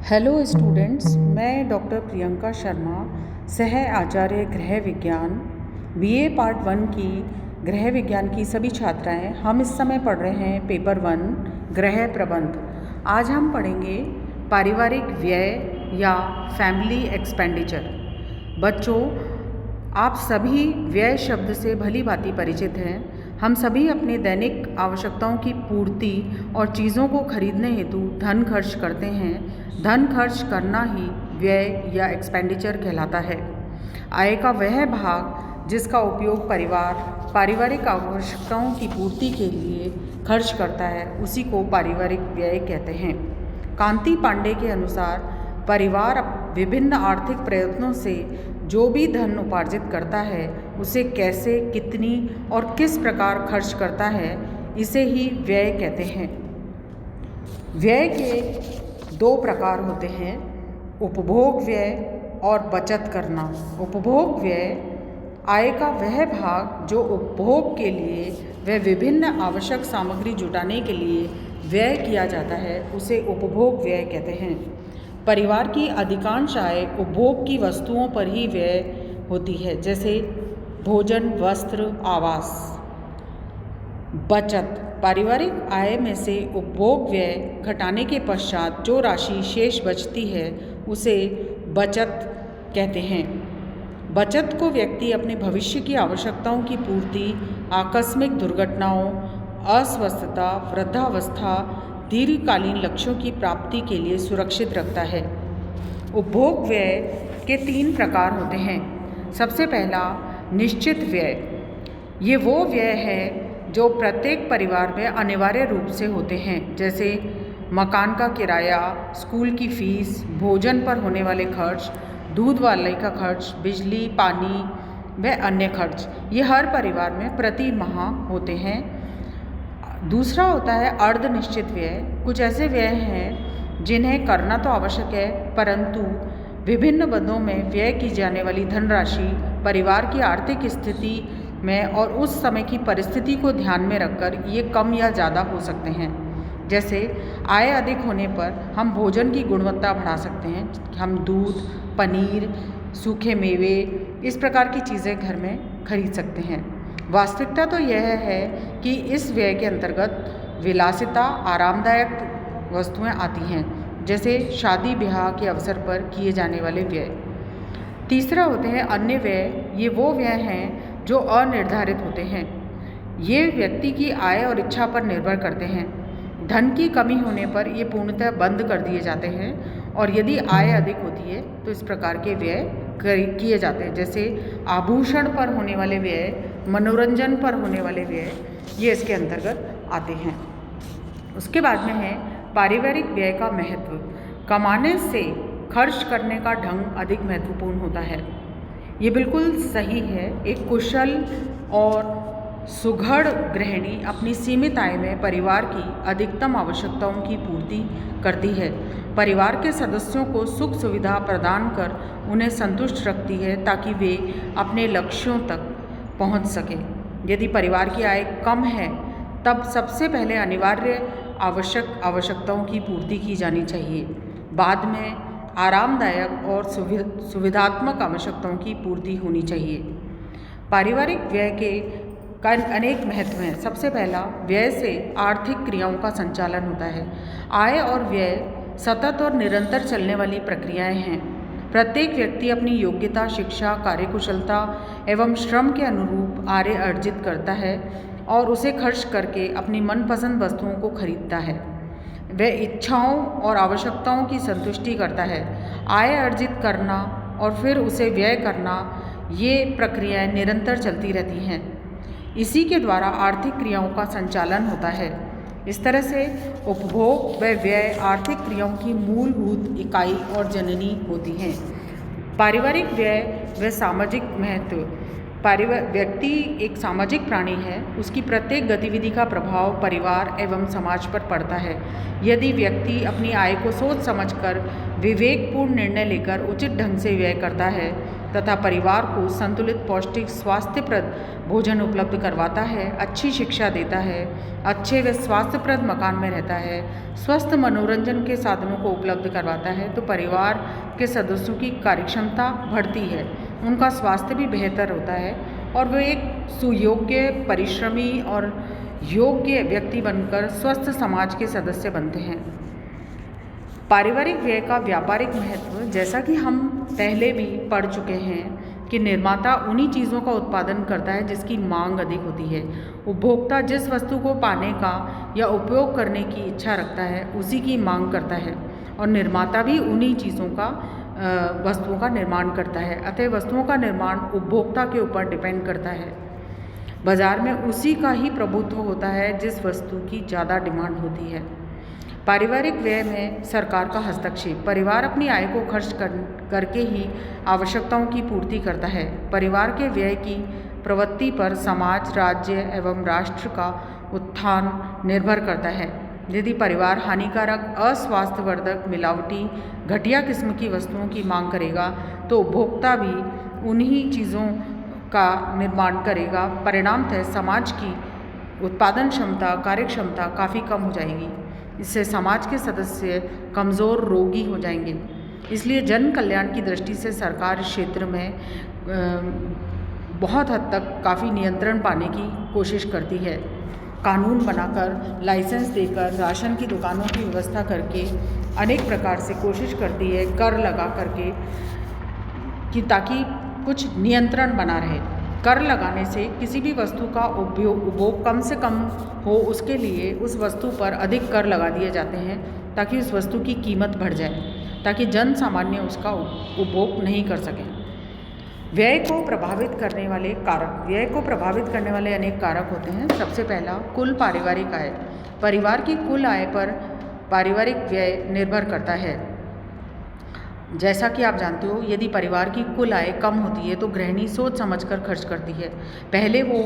Hello students, मैं doctor Priyanka Sharma, सह आचार्य गृह विज्ञान बीए पार्ट 1 की गृह विज्ञान की सभी छात्राएं। हम इस समय पढ़ रहे हैं पेपर 1 गृह प्रबंध। आज हम पढ़ेंगे पारिवारिक व्यय या फैमिली एक्सपेंडिचर। बच्चों, आप सभी व्यय शब्द से भली भांति परिचित हैं। हम सभी अपने दैनिक आवश्यकताओं की पूर्ति और चीज़ों को खरीदने हेतु धन खर्च करते हैं। धन खर्च करना ही व्यय या एक्सपेंडिचर कहलाता है। आय का वह भाग जिसका उपयोग परिवार पारिवारिक आवश्यकताओं की पूर्ति के लिए खर्च करता है, उसी को पारिवारिक व्यय कहते हैं। कांति पांडे के अनुसार परिवार विभिन्न आर्थिक प्रयत्नों से जो भी धन उपार्जित करता है, उसे कैसे, कितनी और किस प्रकार खर्च करता है, इसे ही व्यय कहते हैं। व्यय के दो प्रकार होते हैं, उपभोग व्यय और बचत करना। उपभोग व्यय आय का वह भाग जो उपभोग के लिए व विभिन्न आवश्यक सामग्री जुटाने के लिए व्यय किया जाता है, उसे उपभोग व्यय कहते हैं। परिवार की अधिकांश आय उपभोग की वस्तुओं पर ही व्यय होती है, जैसे भोजन, वस्त्र, आवास। बचत पारिवारिक आय में से उपभोग व्यय घटाने के पश्चात जो राशि शेष बचती है, उसे बचत कहते हैं। बचत को व्यक्ति अपने भविष्य की आवश्यकताओं की पूर्ति, आकस्मिक दुर्घटनाओं, अस्वस्थता, वृद्धावस्था, दीर्घकालीन लक्ष्यों की प्राप्ति के लिए सुरक्षित रखता है। उपभोग व्यय के 3 प्रकार होते हैं। सबसे पहला निश्चित व्यय। ये वो व्यय है जो प्रत्येक परिवार में अनिवार्य रूप से होते हैं, जैसे मकान का किराया, स्कूल की फीस, भोजन पर होने वाले खर्च, दूध वाले का खर्च, बिजली, पानी व अन्य खर्च। ये हर परिवार में प्रति माह होते हैं। दूसरा होता है अर्धनिश्चित व्यय। कुछ ऐसे व्यय हैं जिन्हें करना तो आवश्यक है, परंतु विभिन्न मदों में व्यय की जाने वाली धनराशि परिवार की आर्थिक स्थिति में और उस समय की परिस्थिति को ध्यान में रखकर ये कम या ज़्यादा हो सकते हैं। जैसे आय अधिक होने पर हम भोजन की गुणवत्ता बढ़ा सकते हैं। हम दूध, पनीर, सूखे मेवे, इस प्रकार की चीज़ें घर में खरीद सकते हैं। वास्तविकता तो यह है कि इस व्यय के अंतर्गत विलासिता, आरामदायक वस्तुएं आती हैं, जैसे शादी ब्याह के अवसर पर किए जाने वाले व्यय। तीसरा होते हैं अन्य व्यय। ये वो व्यय हैं जो अनिर्धारित होते हैं। ये व्यक्ति की आय और इच्छा पर निर्भर करते हैं। धन की कमी होने पर ये पूर्णतः बंद कर दिए जाते हैं, और यदि आय अधिक होती है तो इस प्रकार के व्यय किए जाते हैं, जैसे आभूषण पर होने वाले व्यय, मनोरंजन पर होने वाले व्यय, ये इसके अंतर्गत आते हैं। उसके बाद में है पारिवारिक व्यय का महत्व। कमाने से खर्च करने का ढंग अधिक महत्वपूर्ण होता है। ये बिल्कुल सही है। एक कुशल और सुघड़ गृहिणी अपनी सीमित आय में परिवार की अधिकतम आवश्यकताओं की पूर्ति करती है। परिवार के सदस्यों को सुख सुविधा प्रदान कर उन्हें संतुष्ट रखती है, ताकि वे अपने लक्ष्यों तक पहुंच सकें। यदि परिवार की आय कम है, तब सबसे पहले अनिवार्य आवश्यकताओं की पूर्ति की जानी चाहिए। बाद में आरामदायक और सुविधात्मक आवश्यकताओं की पूर्ति होनी चाहिए। पारिवारिक व्यय के अनेक महत्व हैं। सबसे पहला, व्यय से आर्थिक क्रियाओं का संचालन होता है। आय और व्यय सतत और निरंतर चलने वाली प्रक्रियाएं हैं। प्रत्येक व्यक्ति अपनी योग्यता, शिक्षा, कार्यकुशलता एवं श्रम के अनुरूप आय अर्जित करता है और उसे खर्च करके अपनी मनपसंद वस्तुओं को खरीदता है। वह इच्छाओं और आवश्यकताओं की संतुष्टि करता है। आय अर्जित करना और फिर उसे व्यय करना, ये प्रक्रियाएं निरंतर चलती रहती हैं। इसी के द्वारा आर्थिक क्रियाओं का संचालन होता है। इस तरह से उपभोग व व्यय आर्थिक क्रियाओं की मूलभूत इकाई और जननी होती हैं। पारिवारिक व्यय व सामाजिक महत्व। व्यक्ति एक सामाजिक प्राणी है। उसकी प्रत्येक गतिविधि का प्रभाव परिवार एवं समाज पर पड़ता है। यदि व्यक्ति अपनी आय को सोच समझकर विवेकपूर्ण निर्णय लेकर उचित ढंग से व्यय करता है, तथा परिवार को संतुलित, पौष्टिक, स्वास्थ्यप्रद भोजन उपलब्ध करवाता है, अच्छी शिक्षा देता है, अच्छे व स्वास्थ्यप्रद मकान में रहता है, स्वस्थ मनोरंजन के साधनों को उपलब्ध करवाता है, तो परिवार के सदस्यों की कार्यक्षमता बढ़ती है, उनका स्वास्थ्य भी बेहतर होता है और वे एक सुयोग्य, परिश्रमी और योग्य व्यक्ति बनकर स्वस्थ समाज के सदस्य बनते हैं। पारिवारिक व्यय का व्यापारिक महत्व, जैसा कि हम पहले भी पढ़ चुके हैं कि निर्माता उन्हीं चीज़ों का उत्पादन करता है जिसकी मांग अधिक होती है। उपभोक्ता जिस वस्तु को पाने का या उपयोग करने की इच्छा रखता है उसी की मांग करता है और निर्माता भी उन्हीं चीज़ों का वस्तुओं का निर्माण करता है। अतः वस्तुओं का निर्माण उपभोक्ता के ऊपर डिपेंड करता है। बाजार में उसी का ही प्रभुत्व होता है जिस वस्तु की ज़्यादा डिमांड होती है। पारिवारिक व्यय में सरकार का हस्तक्षेप, परिवार अपनी आय को खर्च करके ही आवश्यकताओं की पूर्ति करता है। परिवार के व्यय की प्रवृत्ति पर समाज, राज्य एवं राष्ट्र का उत्थान निर्भर करता है। यदि परिवार हानिकारक, अस्वास्थ्यवर्धक, मिलावटी, घटिया किस्म की वस्तुओं की मांग करेगा तो उपभोक्ता भी उन्हीं चीज़ों का निर्माण करेगा। परिणामतः समाज की उत्पादन क्षमता, कार्यक्षमता काफ़ी कम हो जाएगी। इससे समाज के सदस्य कमज़ोर, रोगी हो जाएंगे। इसलिए जन कल्याण की दृष्टि से सरकार इस क्षेत्र में बहुत हद तक काफ़ी नियंत्रण पाने की कोशिश करती है। कानून बनाकर, लाइसेंस देकर, राशन की दुकानों की व्यवस्था करके अनेक प्रकार से कोशिश करती है, कर लगा करके, कि ताकि कुछ नियंत्रण बना रहे। कर लगाने से किसी भी वस्तु का उपभोग कम से कम हो, उसके लिए उस वस्तु पर अधिक कर लगा दिए जाते हैं ताकि उस वस्तु की कीमत बढ़ जाए, ताकि जन सामान्य उसका उपभोग नहीं कर सकें। व्यय को प्रभावित करने वाले कारक, व्यय को प्रभावित करने वाले अनेक कारक होते हैं। सबसे पहला, कुल पारिवारिक आय। परिवार की कुल आय पर पारिवारिक व्यय निर्भर करता है। जैसा कि आप जानते हो, यदि परिवार की कुल आय कम होती है तो गृहिणी सोच समझकर खर्च करती है। पहले वो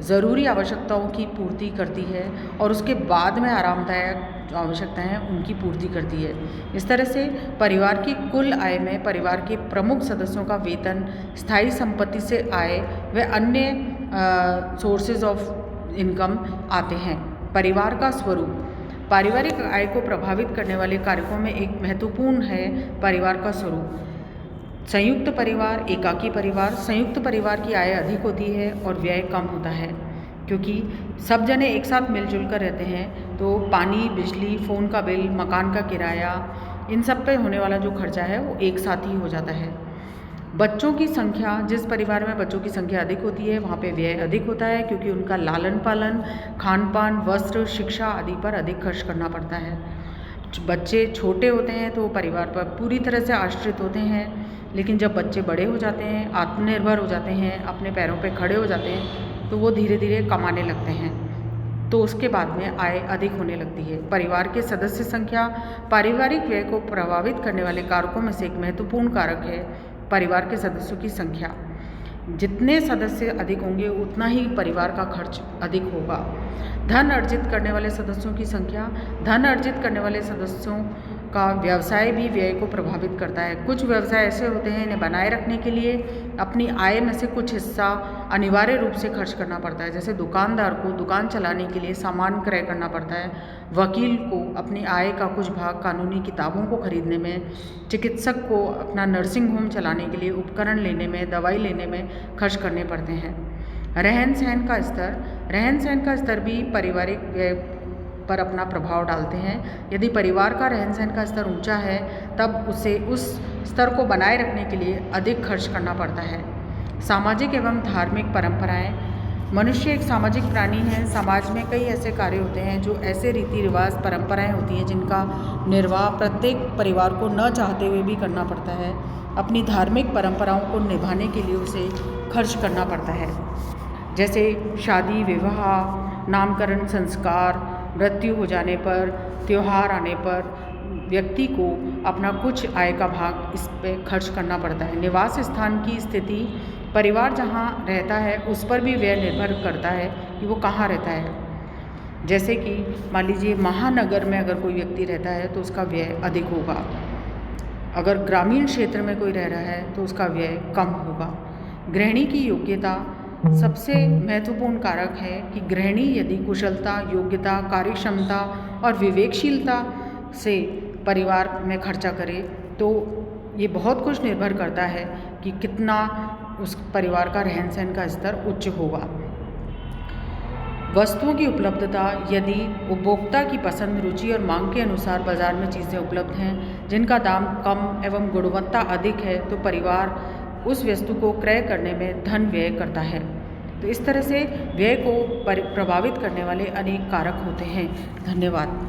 ज़रूरी आवश्यकताओं की पूर्ति करती है और उसके बाद में आरामदायक जो आवश्यकताएं हैं उनकी पूर्ति करती है। इस तरह से परिवार की कुल आय में परिवार के प्रमुख सदस्यों का वेतन, स्थायी संपत्ति से आय व अन्य सोर्सेज ऑफ इनकम आते हैं। परिवार का स्वरूप, पारिवारिक आय को प्रभावित करने वाले कारकों में एक महत्वपूर्ण है परिवार का स्वरूप। संयुक्त परिवार, एकाकी परिवार। संयुक्त परिवार की आय अधिक होती है और व्यय कम होता है, क्योंकि सब जने एक साथ मिलजुल कर रहते हैं तो पानी, बिजली, फ़ोन का बिल, मकान का किराया, इन सब पे होने वाला जो खर्चा है वो एक साथ ही हो जाता है। बच्चों की संख्या, जिस परिवार में बच्चों की संख्या अधिक होती है वहाँ पे व्यय अधिक होता है, क्योंकि उनका लालन पालन, खान पान, वस्त्र, शिक्षा आदि पर अधिक खर्च करना पड़ता है। बच्चे छोटे होते हैं तो परिवार पर पूरी तरह से आश्रित होते हैं, लेकिन जब बच्चे बड़े हो जाते हैं, आत्मनिर्भर हो जाते हैं, अपने पैरों पे खड़े हो जाते हैं तो वो धीरे धीरे कमाने लगते हैं, तो उसके बाद में आय अधिक होने लगती है। परिवार के सदस्य संख्या पारिवारिक व्यय को प्रभावित करने वाले कारकों में से एक महत्वपूर्ण कारक है। परिवार के सदस्यों की संख्या, जितने सदस्य अधिक होंगे उतना ही परिवार का खर्च अधिक होगा। धन अर्जित करने वाले सदस्यों की संख्या, धन अर्जित करने वाले सदस्यों का व्यवसाय भी व्यय को प्रभावित करता है। कुछ व्यवसाय ऐसे होते हैं, इन्हें बनाए रखने के लिए अपनी आय में से कुछ हिस्सा अनिवार्य रूप से खर्च करना पड़ता है। जैसे दुकानदार को दुकान चलाने के लिए सामान क्रय करना पड़ता है, वकील को अपनी आय का कुछ भाग कानूनी किताबों को खरीदने में, चिकित्सक को अपना नर्सिंग होम चलाने के लिए उपकरण लेने में, दवाई लेने में खर्च करने पड़ते हैं। रहन सहन का स्तर, रहन सहन का स्तर भी पारिवारिक व्यय पर अपना प्रभाव डालते हैं। यदि परिवार का रहन सहन का स्तर ऊंचा है तब उसे उस स्तर को बनाए रखने के लिए अधिक खर्च करना पड़ता है। सामाजिक एवं धार्मिक परंपराएं, मनुष्य एक सामाजिक प्राणी है। समाज में कई ऐसे कार्य होते हैं जो ऐसे रीति रिवाज, परंपराएं होती हैं जिनका निर्वाह प्रत्येक परिवार को न चाहते हुए भी करना पड़ता है। अपनी धार्मिक परंपराओं को निभाने के लिए उसे खर्च करना पड़ता है, जैसे शादी, विवाह, नामकरण, संस्कार, मृत्यु हो जाने पर, त्यौहार आने पर व्यक्ति को अपना कुछ आय का भाग इस पे खर्च करना पड़ता है। निवास स्थान की स्थिति, परिवार जहाँ रहता है उस पर भी व्यय निर्भर करता है कि वो कहाँ रहता है। जैसे कि मान लीजिए महानगर में अगर कोई व्यक्ति रहता है तो उसका व्यय अधिक होगा। अगर ग्रामीण क्षेत्र में कोई रह रहा है तो उसका व्यय कम होगा। गृहिणी की योग्यता सबसे महत्वपूर्ण कारक है कि गृहिणी यदि कुशलता, योग्यता, कार्यक्षमता और विवेकशीलता से परिवार में खर्चा करे तो ये बहुत कुछ निर्भर करता है कि कितना उस परिवार का रहन सहन का स्तर उच्च होगा। वस्तुओं की उपलब्धता, यदि उपभोक्ता की पसंद, रुचि और मांग के अनुसार बाजार में चीज़ें उपलब्ध हैं जिनका दाम कम एवं गुणवत्ता अधिक है तो परिवार उस वस्तु को क्रय करने में धन व्यय करता है। तो इस तरह से व्यय को प्रभावित करने वाले अनेक कारक होते हैं। धन्यवाद।